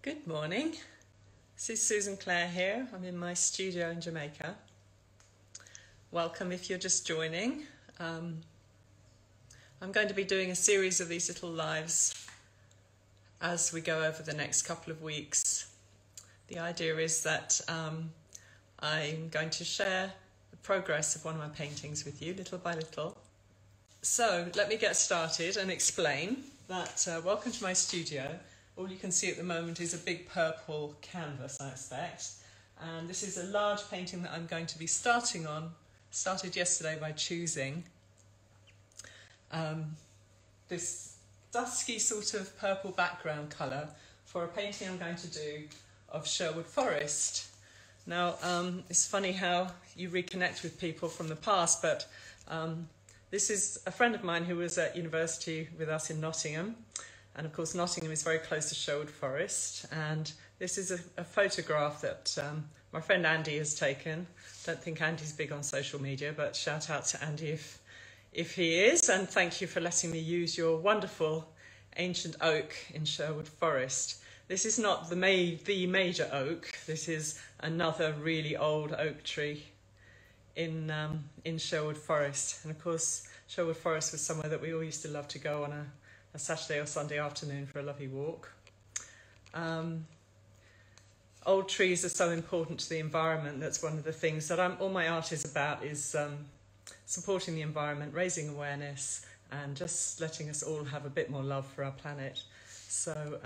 Good morning. This is Susan Clare here. I'm in my studio in Jamaica. Welcome if you're just joining. I'm going to be doing a series of these little lives as we go over the next couple of weeks. The idea is that I'm going to share the progress of one of my paintings with you little by little. So let me get started and explain that welcome to my studio. All you can see at the moment is a big purple canvas, I expect. And this is a large painting that I'm going to be starting on. Started yesterday by choosing this dusky sort of purple background colour for a painting I'm going to do of Sherwood Forest. Now, it's funny how you reconnect with people from the past, but this is a friend of mine who was at university with us in Nottingham. And of course, Nottingham is very close to Sherwood Forest. And this is a photograph that my friend Andy has taken. Don't think Andy's big on social media, but shout out to Andy if he is. And thank you for letting me use your wonderful ancient oak in Sherwood Forest. This is not the major oak. This is another really old oak tree in Sherwood Forest. And of course, Sherwood Forest was somewhere that we all used to love to go on a Saturday or Sunday afternoon for a lovely walk. Old trees are so important to the environment. That's one of the things that all my art is about, is supporting the environment, raising awareness, and just letting us all have a bit more love for our planet. So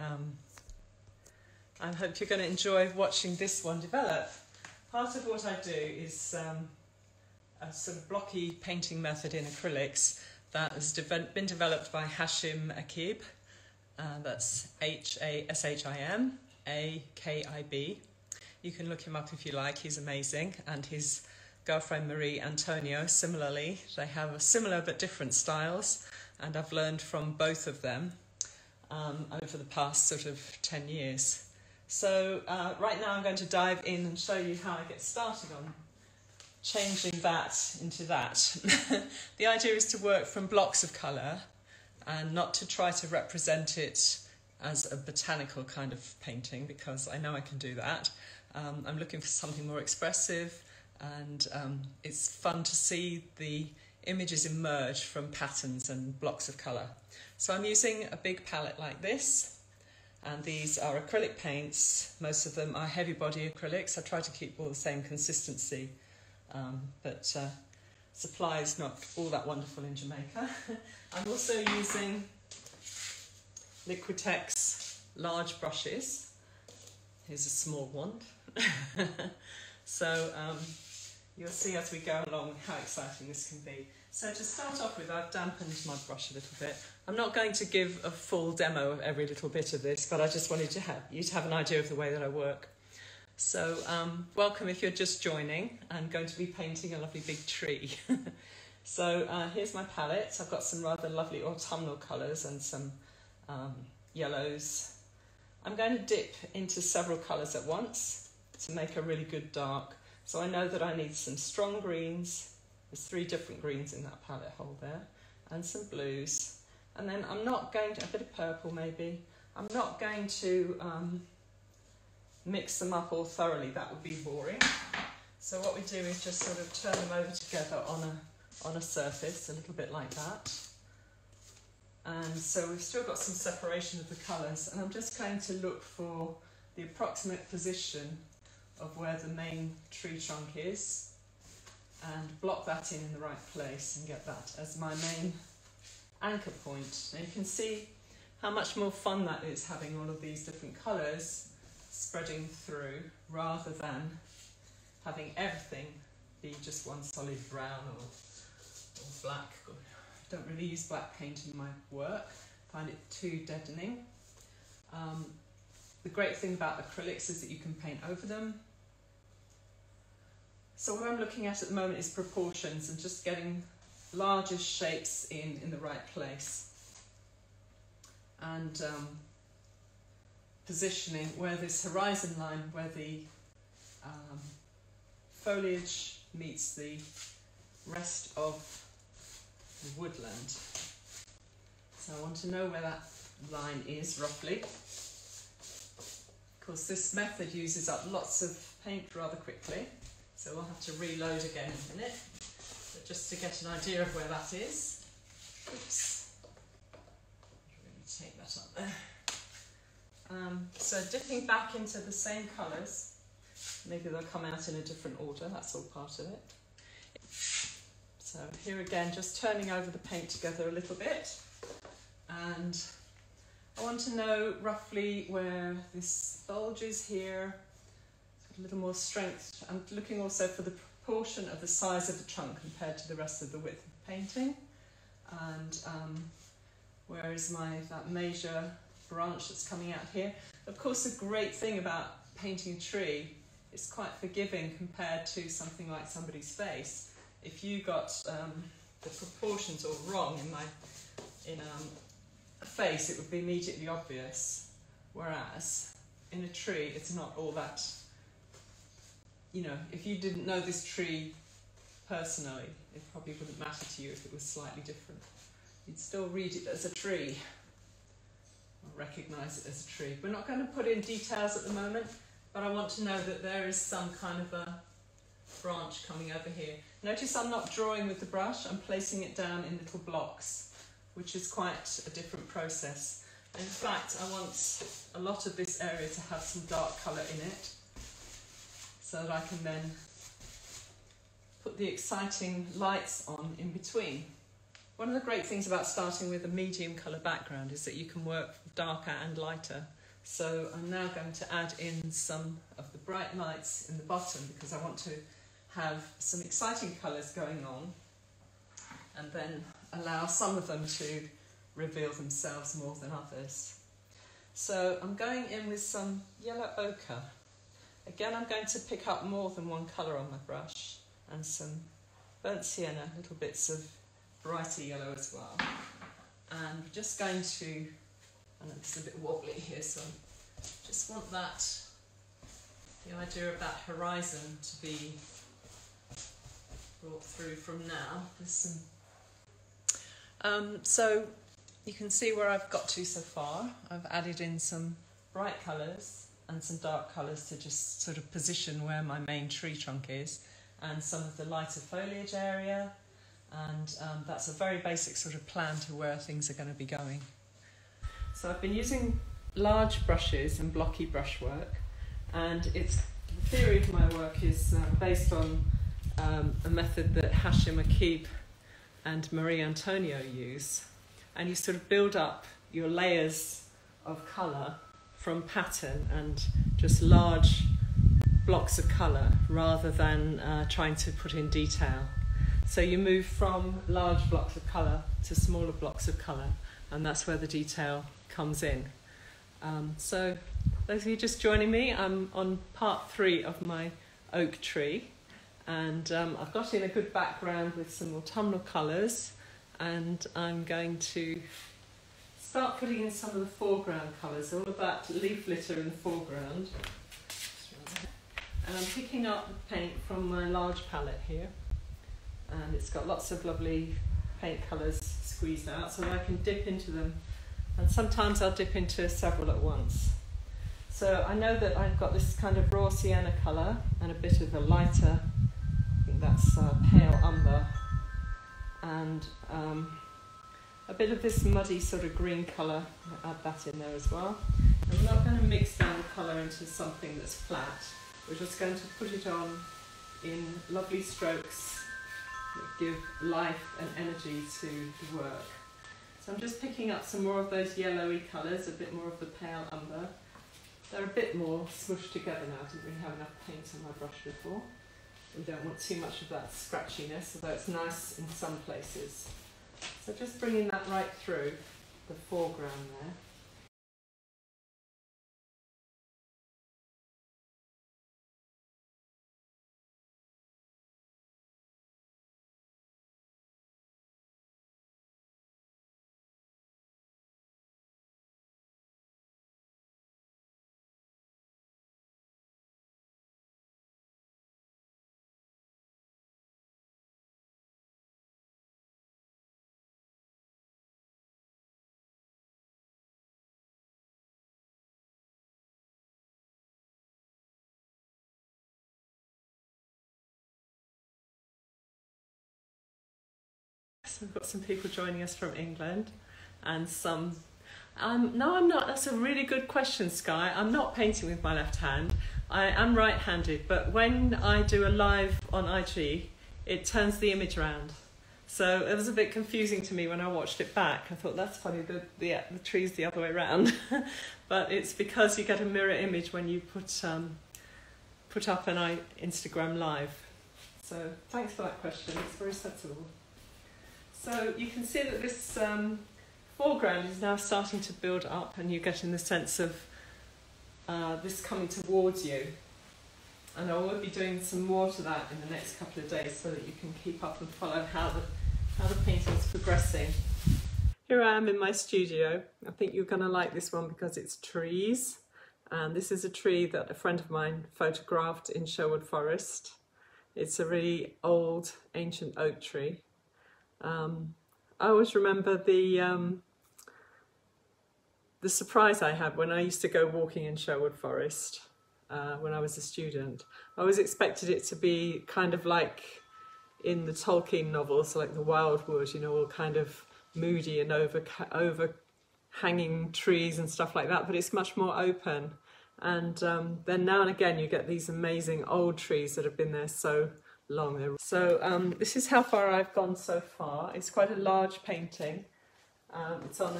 I hope you're going to enjoy watching this one develop. Part of what I do is a sort of blocky painting method in acrylics that has been developed by Hashim Akib. That's Hashim Akib. You can look him up if you like, he's amazing. And his girlfriend Marie Antonio, similarly. They have similar but different styles, and I've learned from both of them over the past sort of 10 years. So right now I'm going to dive in and show you how I get started on changing that into that. The idea is to work from blocks of colour and not to try to represent it as a botanical kind of painting, because I know I can do that. I'm looking for something more expressive, and it's fun to see the images emerge from patterns and blocks of colour. So I'm using a big palette like this, and these are acrylic paints. Most of them are heavy body acrylics. I try to keep all the same consistency. But supply is not all that wonderful in Jamaica. I'm also using Liquitex large brushes. Here's a small wand. So you'll see as we go along how exciting this can be. So to start off with, I've dampened my brush a little bit. I'm not going to give a full demo of every little bit of this, but I just wanted you to have an idea of the way that I work. So welcome if you're just joining. I'm going to be painting a lovely big tree. So here's my palette. I've got some rather lovely autumnal colours and some yellows. I'm going to dip into several colours at once to make a really good dark. So I know that I need some strong greens. There's 3 different greens in that palette hole there, and some blues. And then I'm not going to, a bit of purple maybe. I'm not going to mix them up all thoroughly, that would be boring. So what we do is just sort of turn them over together on a surface, a little bit like that. And so we've still got some separation of the colours, and I'm just going to look for the approximate position of where the main tree trunk is and block that in the right place and get that as my main anchor point. Now you can see how much more fun that is, having all of these different colours spreading through, rather than having everything be just one solid brown or black. I don't really use black paint in my work, I find it too deadening. The great thing about acrylics is that you can paint over them. So what I'm looking at the moment is proportions and just getting largest shapes in the right place. And positioning where this horizon line, where the foliage meets the rest of the woodland. So I want to know where that line is roughly. course, this method uses up lots of paint rather quickly, so we'll have to reload again in a minute. But just to get an idea of where that is. Oops. I'm going to take that up there. So dipping back into the same colours, maybe they'll come out in a different order, that's all part of it. So here again, just turning over the paint together a little bit, and I want to know roughly where this bulge is here, a little more strength. I'm looking also for the proportion of the size of the trunk compared to the rest of the width of the painting, and where is that major branch that's coming out here. Of course, the great thing about painting a tree, it's quite forgiving compared to something like somebody's face. If you got the proportions all wrong in a face, it would be immediately obvious. Whereas in a tree, it's not all that, you know, if you didn't know this tree personally, it probably wouldn't matter to you if it was slightly different. You'd still read it as a tree, or recognise it as a tree. We're not going to put in details at the moment, but I want to know that there is some kind of a branch coming over here. Notice I'm not drawing with the brush, I'm placing it down in little blocks, which is quite a different process. In fact, I want a lot of this area to have some dark colour in it, so that I can then put the exciting lights on in between. One of the great things about starting with a medium colour background is that you can work darker and lighter. So I'm now going to add in some of the bright lights in the bottom, because I want to have some exciting colours going on, and then allow some of them to reveal themselves more than others. So I'm going in with some yellow ochre. Again, I'm going to pick up more than one colour on my brush, and some burnt sienna, little bits of brighter yellow as well. And we're just going to, I know it's a bit wobbly here, so just want that, the idea of that horizon to be brought through from now. There's some, so you can see where I've got to so far. I've added in some bright colours and some dark colours to just sort of position where my main tree trunk is, and some of the lighter foliage area, and that's a very basic sort of plan to where things are going to be going. So I've been using large brushes and blocky brushwork, and the theory of my work is based on a method that Hashim Akib and Marie Antonio use, and you sort of build up your layers of colour from pattern and just large blocks of colour rather than trying to put in detail. So you move from large blocks of colour to smaller blocks of colour, and that's where the detail comes in. So those of you just joining me, I'm on part 3 of my oak tree, and I've got in a good background with some autumnal colours, and I'm going to start putting in some of the foreground colours, all of that leaf litter in the foreground. And I'm picking up the paint from my large palette here, and it's got lots of lovely paint colours squeezed out so that I can dip into them, and sometimes I'll dip into several at once. So I know that I've got this kind of raw sienna colour and a bit of a lighter, I think that's pale umber, and a bit of this muddy sort of green colour. I'll add that in there as well. And we're not going to mix down the colour into something that's flat. We're just going to put it on in lovely strokes that give life and energy to the work. So I'm just picking up some more of those yellowy colours, a bit more of the pale umber. They're a bit more smushed together now. I didn't really have enough paint on my brush before. We don't want too much of that scratchiness, although it's nice in some places. So just bringing that right through the foreground there. So we've got some people joining us from England and some... no, I'm not. That's a really good question, Sky. I'm not painting with my left hand. I am right-handed, but when I do a live on IG, it turns the image around. So it was a bit confusing to me when I watched it back. I thought, that's funny, the tree's the other way around. But it's because you get a mirror image when you put up an Instagram live. So thanks for that question. It's very sensible. So you can see that this foreground is now starting to build up, and you're getting the sense of this coming towards you. And I will be doing some more to that in the next couple of days so that you can keep up and follow how the painting is progressing. Here I am in my studio. I think you're going to like this one because it's trees. And this is a tree that a friend of mine photographed in Sherwood Forest. It's a really old, ancient oak tree. I always remember the surprise I had when I used to go walking in Sherwood Forest when I was a student. I always expected it to be kind of like in the Tolkien novels, like the Wildwood, you know, all kind of moody and overhanging trees and stuff like that, but it's much more open. And then now and again you get these amazing old trees that have been there so long. So this is how far I've gone so far. It's quite a large painting. It's on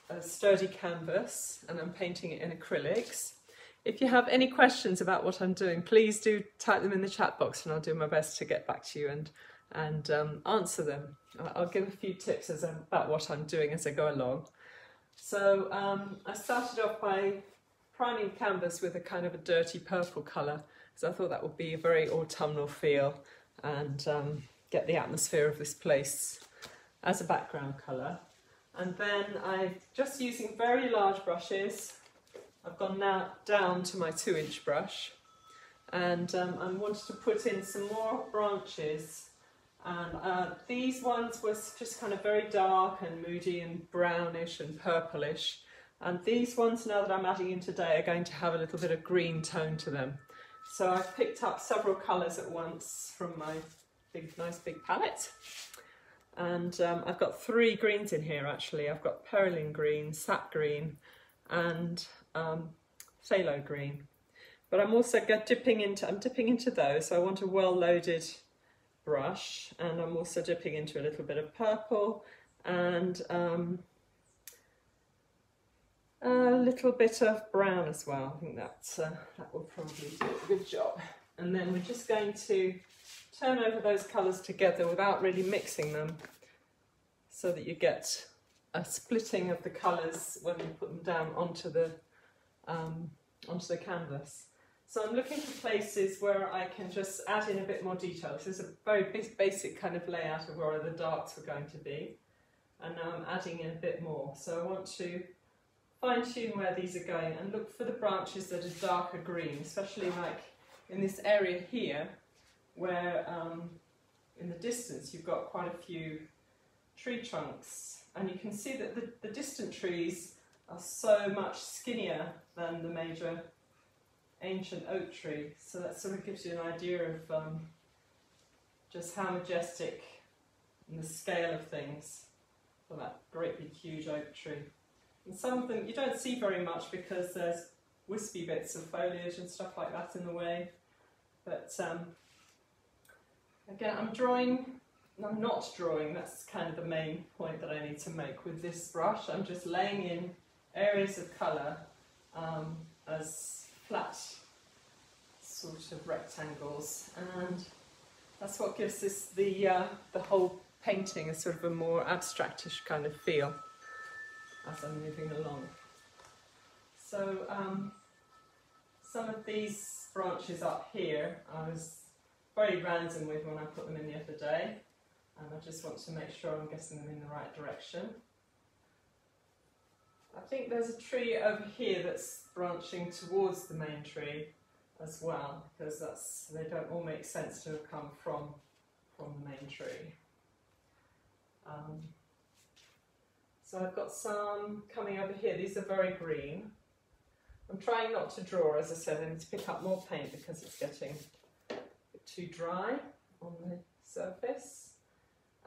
a sturdy canvas and I'm painting it in acrylics. If you have any questions about what I'm doing, please do type them in the chat box and I'll do my best to get back to you and answer them. I'll give a few tips about what I'm doing as I go along. So I started off by priming canvas with a kind of a dirty purple colour, because I thought that would be a very autumnal feel and get the atmosphere of this place as a background colour. And then I'm just using very large brushes. I've gone now down to my 2-inch brush, and I wanted to put in some more branches. And these ones were just kind of very dark and moody and brownish and purplish. And these ones now that I'm adding in today are going to have a little bit of green tone to them. So I've picked up several colours at once from my nice big palette. And I've got 3 greens in here actually. I've got perylene green, sap green and phthalo green. But I'm also dipping into those. So I want a well-loaded brush, and I'm also dipping into a little bit of purple and a little bit of brown as well. I think that will probably do a good job. And then we're just going to turn over those colours together without really mixing them, so that you get a splitting of the colours when you put them down onto the canvas. So I'm looking for places where I can just add in a bit more detail. This is a very basic kind of layout of where the darks were going to be, and now I'm adding in a bit more. So I want to fine-tune where these are going and look for the branches that are darker green, especially like in this area here where in the distance you've got quite a few tree trunks, and you can see that the distant trees are so much skinnier than the major ancient oak tree, so that sort of gives you an idea of just how majestic and the scale of things for that great big huge oak tree. And some of them you don't see very much because there's wispy bits of foliage and stuff like that in the way, but again I'm not drawing, that's kind of the main point that I need to make with this brush. I'm just laying in areas of colour as flat sort of rectangles, and that's what gives this the whole painting a sort of a more abstractish kind of feel as I'm moving along. So some of these branches up here I was very random with when I put them in the other day, and I just want to make sure I'm getting them in the right direction. I think there's a tree over here that's branching towards the main tree as well, because they don't all make sense to have come from the main tree. So I've got some coming over here. These are very green. I'm trying not to draw, as I said. I need to pick up more paint because it's getting a bit too dry on the surface.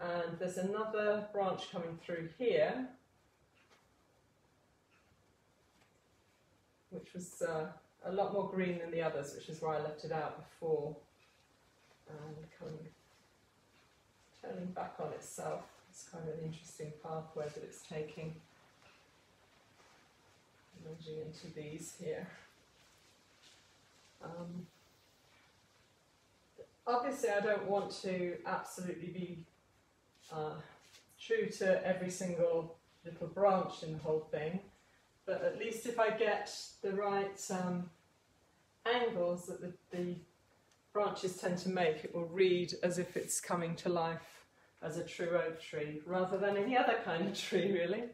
And there's another branch coming through here, which was a lot more green than the others, which is why I left it out before. And turning back on itself. It's kind of an interesting pathway that it's taking. Merging into these here. Obviously I don't want to absolutely be true to every single little branch in the whole thing, but at least if I get the right angles that the branches tend to make, it will read as if it's coming to life as a true oak tree, rather than any other kind of tree, really.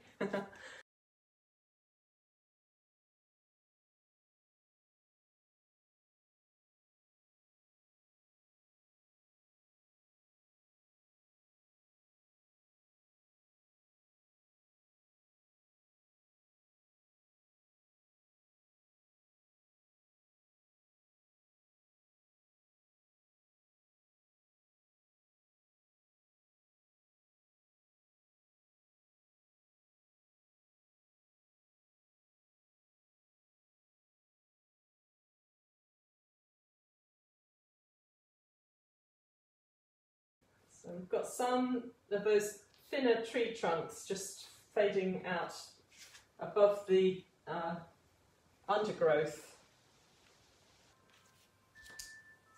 So we've got some of those thinner tree trunks just fading out above the undergrowth.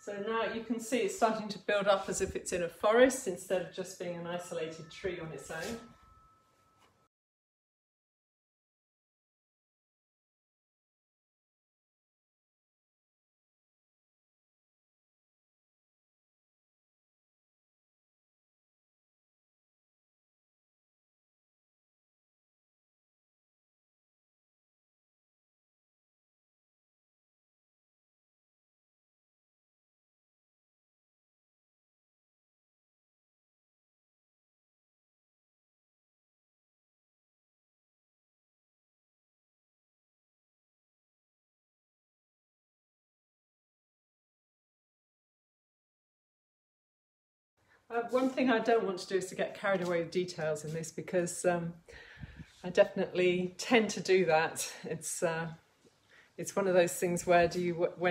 So now you can see it's starting to build up as if it's in a forest instead of just being an isolated tree on its own. One thing I don't want to do is to get carried away with details in this, because I definitely tend to do that. It's one of those things where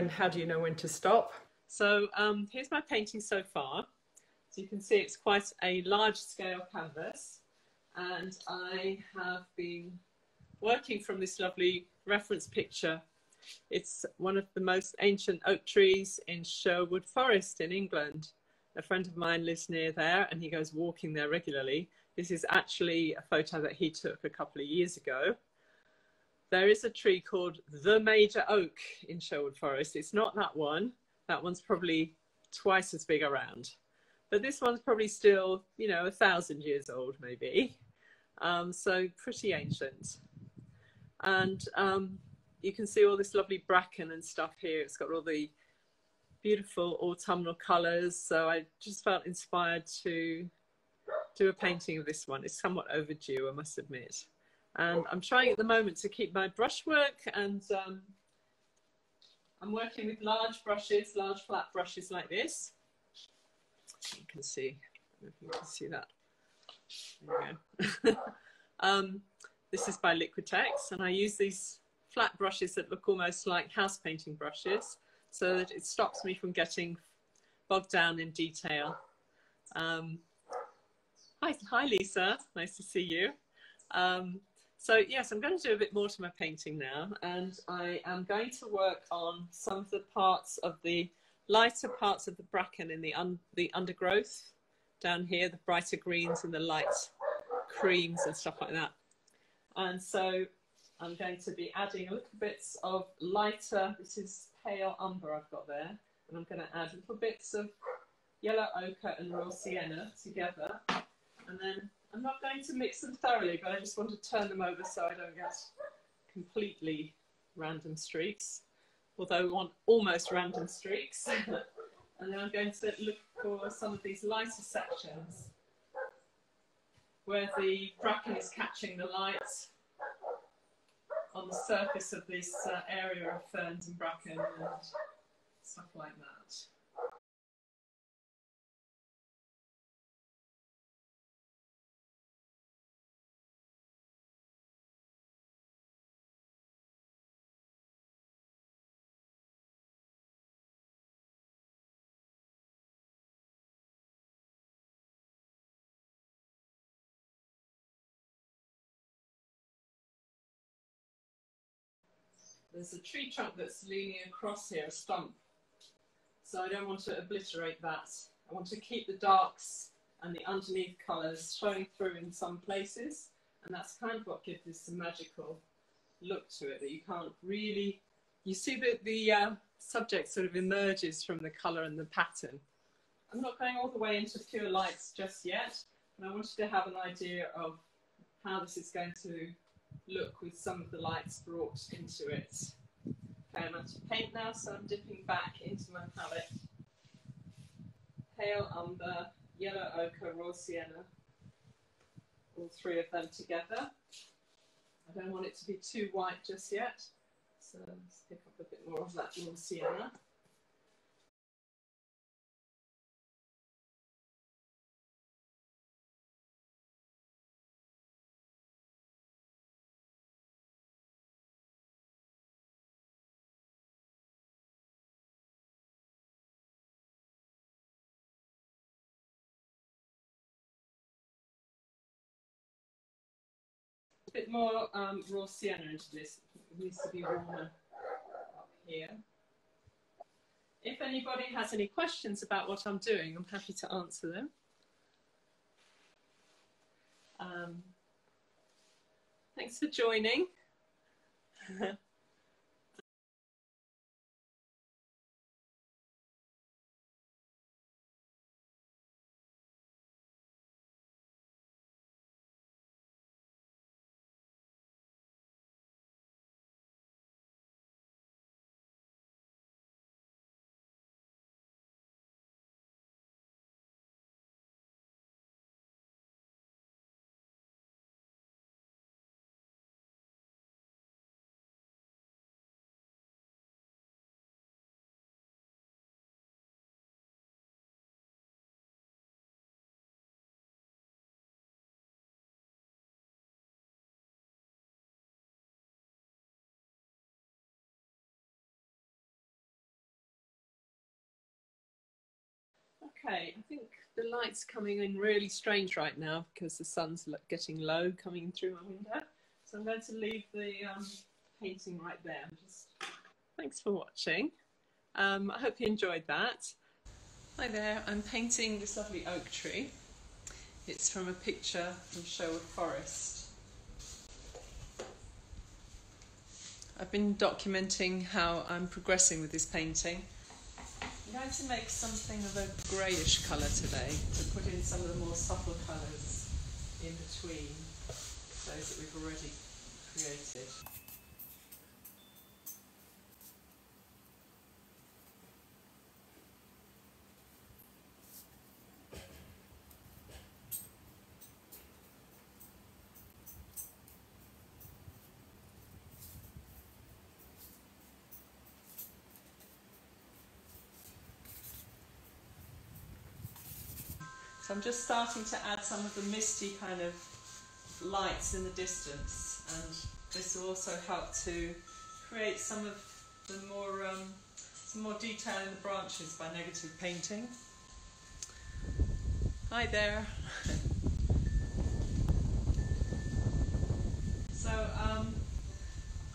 how do you know when to stop? So here's my painting so far. So you can see it's quite a large scale canvas, and I have been working from this lovely reference picture. It's one of the most ancient oak trees in Sherwood Forest in England. A friend of mine lives near there and he goes walking there regularly. This is actually a photo that he took a couple of years ago. There is a tree called the Major Oak in Sherwood Forest. It's not that one. That one's probably twice as big around. But this one's probably still, you know, 1,000 years old maybe. So pretty ancient. And you can see all this lovely bracken and stuff here. It's got all the beautiful autumnal colours, so I just felt inspired to do a painting of this one. It's somewhat overdue, I must admit. And I'm trying at the moment to keep my brushwork, and I'm working with large brushes, large flat brushes like this. You can see, I don't know if you can see that. There you go. This is by Liquitex, and I use these flat brushes that look almost like house painting brushes, so that it stops me from getting bogged down in detail. Hi Lisa, nice to see you. So yes, I'm going to do a bit more to my painting now, and I am going to work on some of the parts of the lighter parts of the bracken in the undergrowth down here, the brighter greens and the light creams and stuff like that. And so I'm going to be adding a little bits of lighter, this is pale umber I've got there, and I'm going to add little bits of yellow ochre and raw sienna together. And then I'm not going to mix them thoroughly, but I just want to turn them over so I don't get completely random streaks, although we want almost random streaks. And then I'm going to look for some of these lighter sections where the bracken is catching the light on the surface of this area of ferns and bracken and stuff like that. There's a tree trunk that's leaning across here, a stump. So I don't want to obliterate that. I want to keep the darks and the underneath colours showing through in some places. And that's kind of what gives this a magical look to it, that you can't really, you see that the subject sort of emerges from the colour and the pattern. I'm not going all the way into pure lights just yet, but I wanted to have an idea of how this is going to look with some of the lights brought into it. Okay, I'm out of paint now, so I'm dipping back into my palette. Pale umber, yellow ochre, raw sienna, all three of them together. I don't want it to be too white just yet, so let's pick up a bit more of that raw sienna. A bit more raw sienna into this. It needs to be warmer up here. If anybody has any questions about what I'm doing, I'm happy to answer them. Thanks for joining. Okay, I think the light's coming in really strange right now because the sun's getting low coming through my window. So I'm going to leave the painting right there. Thanks for watching. I hope you enjoyed that. Hi there, I'm painting this lovely oak tree. It's from a picture from Sherwood Forest. I've been documenting how I'm progressing with this painting. I'm going to make something of a greyish colour today to put in some of the more subtle colours in between those that we've already created. So I'm just starting to add some of the misty kind of lights in the distance, and this will also help to create some of the more some more detail in the branches by negative painting. Hi there. So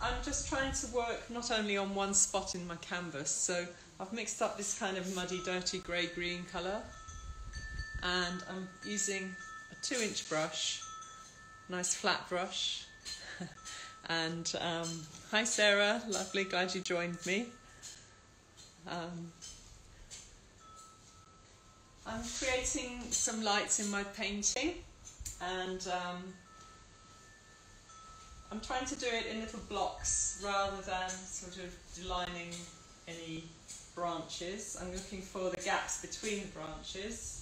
I'm just trying to work not only on one spot in my canvas, so I've mixed up this kind of muddy, dirty grey-green colour. And I'm using a 2-inch brush, nice flat brush. And hi Sarah, lovely, glad you joined me. I'm creating some lights in my painting, and I'm trying to do it in little blocks rather than sort of delining any branches. I'm looking for the gaps between the branches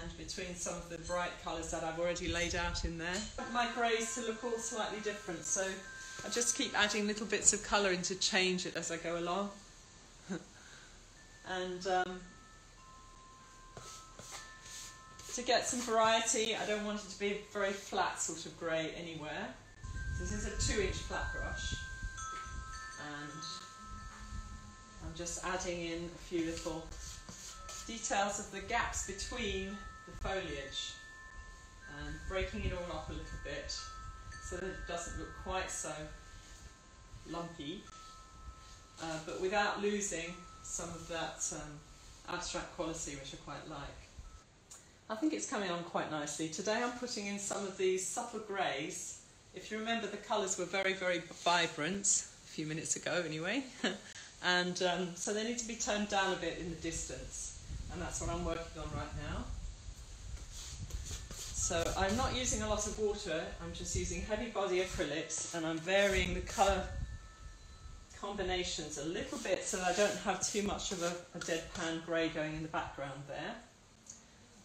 and between some of the bright colours that I've already laid out in there. I want my greys to look all slightly different, so I just keep adding little bits of colour in to change it as I go along. And to get some variety, I don't want it to be a very flat sort of grey anywhere. So this is a 2-inch flat brush, and I'm just adding in a few little details of the gaps between the foliage and breaking it all up a little bit so that it doesn't look quite so lumpy, but without losing some of that abstract quality, which I quite like. I think it's coming on quite nicely. Today I'm putting in some of these subtle greys. If you remember, the colours were very, very vibrant a few minutes ago anyway. And so they need to be toned down a bit in the distance. And that's what I'm working on right now. So I'm not using a lot of water, I'm just using heavy body acrylics, and I'm varying the colour combinations a little bit so that I don't have too much of a deadpan grey going in the background there.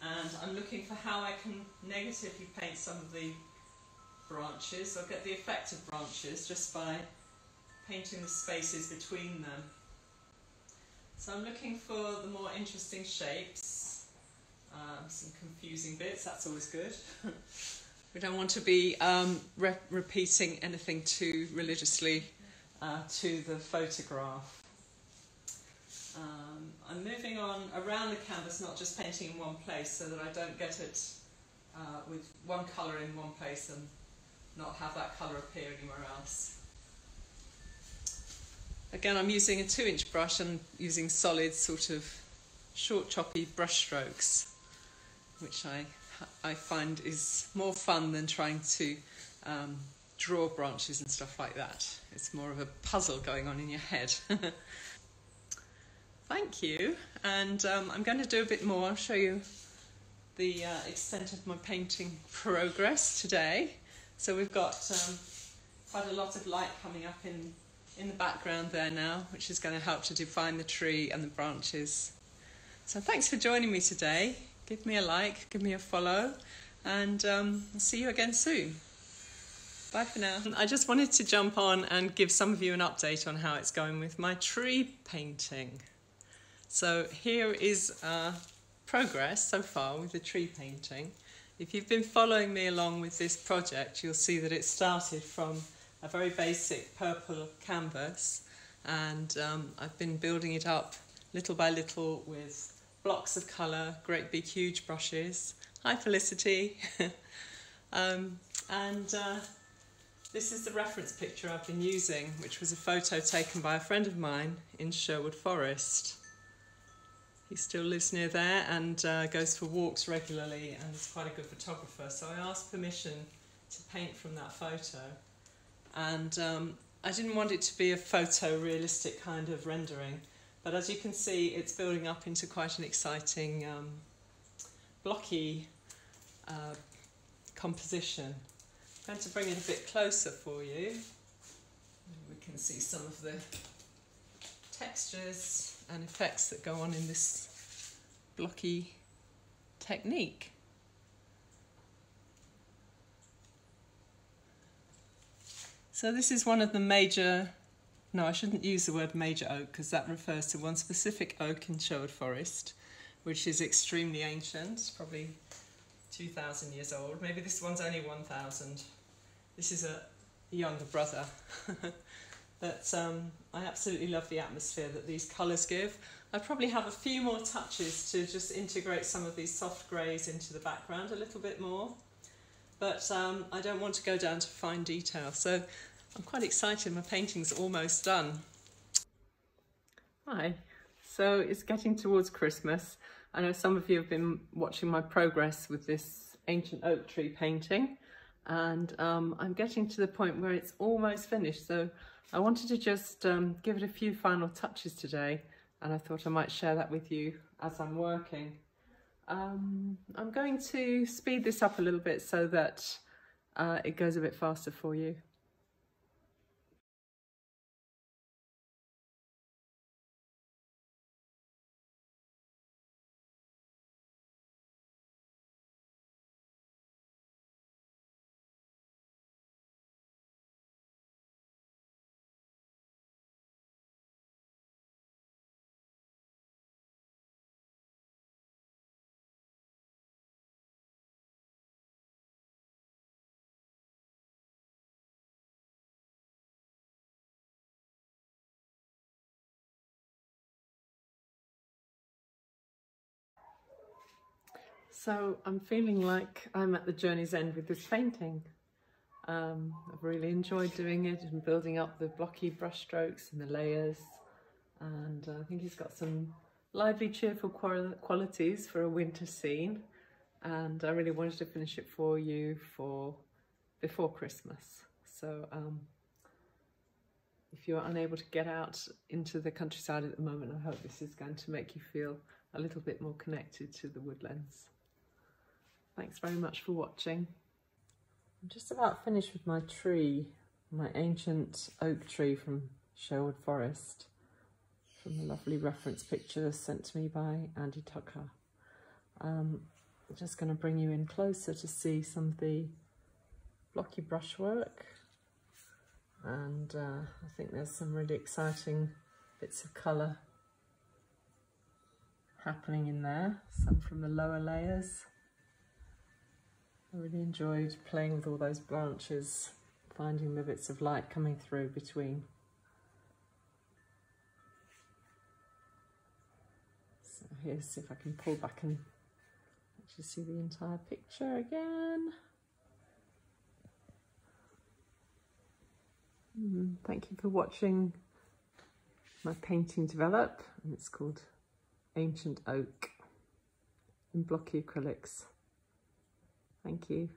And I'm looking for how I can negatively paint some of the branches. I'll get the effect of branches just by painting the spaces between them. So I'm looking for the more interesting shapes, some confusing bits, that's always good. We don't want to be repeating anything too religiously to the photograph. I'm moving on around the canvas, not just painting in one place, so that I don't get it with one colour in one place and not have that colour appear anywhere else. Again, I'm using a 2-inch brush and using solid sort of short choppy brush strokes, which I find is more fun than trying to draw branches and stuff like that. It's more of a puzzle going on in your head. Thank you, and I'm going to do a bit more. I'll show you the extent of my painting progress today. So we've got quite a lot of light coming up in the background there now, which is going to help to define the tree and the branches. So thanks for joining me today. Give me a like, give me a follow, and I'll see you again soon. Bye for now. I just wanted to jump on and give some of you an update on how it's going with my tree painting. So here is progress so far with the tree painting. If you've been following me along with this project, you'll see that it started from a very basic purple canvas, and I've been building it up little by little with blocks of colour, great big huge brushes. Hi Felicity. This is the reference picture I've been using, which was a photo taken by a friend of mine in Sherwood Forest. He still lives near there and goes for walks regularly, and is quite a good photographer, so I asked permission to paint from that photo. And I didn't want it to be a photorealistic kind of rendering, but as you can see, it's building up into quite an exciting blocky composition. I'm going to bring it a bit closer for you. We can see some of the textures and effects that go on in this blocky technique. So this is one of the major, no, I shouldn't use the word major oak because that refers to one specific oak in Sherwood Forest, which is extremely ancient, probably 2,000 years old. Maybe this one's only 1,000. This is a younger brother. But I absolutely love the atmosphere that these colours give. I probably have a few more touches to just integrate some of these soft greys into the background a little bit more. But I don't want to go down to fine detail. So I'm quite excited. My painting's almost done. Hi. So it's getting towards Christmas. I know some of you have been watching my progress with this ancient oak tree painting. And I'm getting to the point where it's almost finished. So I wanted to just give it a few final touches today, and I thought I might share that with you as I'm working. I'm going to speed this up a little bit so that it goes a bit faster for you. So I'm feeling like I'm at the journey's end with this painting. I've really enjoyed doing it and building up the blocky brush strokes and the layers, and I think he's got some lively, cheerful qualities for a winter scene, and I really wanted to finish it for you for before Christmas. So if you're unable to get out into the countryside at the moment, I hope this is going to make you feel a little bit more connected to the woodlands. Thanks very much for watching. I'm just about finished with my tree, my ancient oak tree from Sherwood Forest, from a lovely reference picture sent to me by Andy Tucker. I'm just going to bring you in closer to see some of the blocky brushwork, and I think there's some really exciting bits of colour happening in there, some from the lower layers. I really enjoyed playing with all those branches, finding the bits of light coming through between. So here's, see if I can pull back and actually see the entire picture again. Thank you for watching my painting develop, and it's called Ancient Oak in blocky acrylics. Thank you.